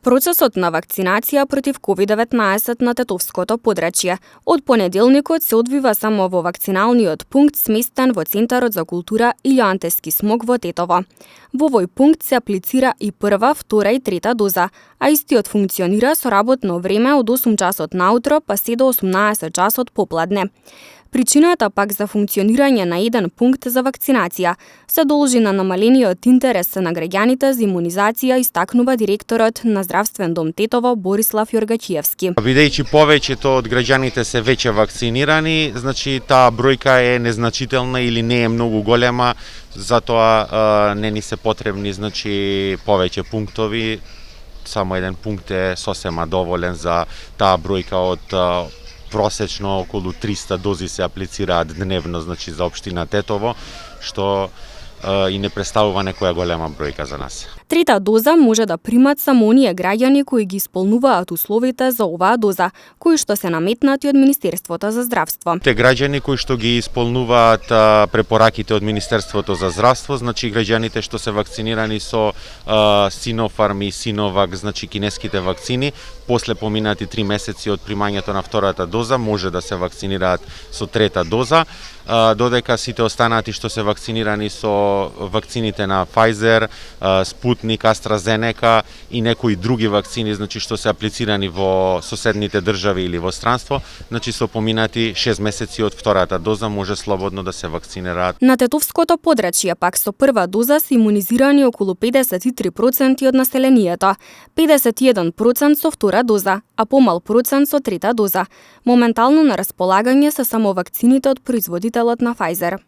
Процесот на вакцинација против COVID-19 на Тетовското подрачје од понеделникот се одвива само во вакциналниот пункт сместен во Центарот за култура Илјо Антевски смок во Тетово. Во овој пункт се аплицира и прва, втора и трета доза, а истиот функционира со работно време од 8 часот наутро па се до 18 часот попладне. Причината пак за функционирање на еден пункт за вакцинација се должи на намалениот интерес на граѓаните за имунизација, истакнува директорот на Здравствен дом Тетово Борислав Јоргачиевски. Бидејќи повеќето од граѓаните се веќе вакцинирани, значи таа бројка е незначителна или не е многу голема, затоа не ни се потребни значи повеќе пунктови. Само еден пункт е сосема доволен за таа бројка од просечно околу 300 дози се аплицираат дневно, значи за општина Тетово, што и не представува некоја голема бројка за нас. Трета доза може да примат само оние граѓани кои ги исполнуваат условите за оваа доза, кои што се наметнати од Министерството за здравство. Те граѓани кои што ги исполнуваат препораките од Министерството за здравство, значи граѓаните што се вакцинирани со Синофарм и Синовак, значи кинеските вакцини, после поминати 3 месеци од примањето на втората доза може да се вакцинираат со трета доза, додека сите останати што се вакцинирани со вакцините на Pfizer, Sputnik, AstraZeneca и некои други вакцини, значи што се аплицирани во соседните држави или во странство, значи со поминати 6 месеци од втората доза може слободно да се вакцинираат. На Тетовското подрачје пак со прва доза се имунизирани околу 53% од населението, 51% со втора доза, а помал процент со трета доза. Моментално на располагање се само вакцините од производителот на Pfizer.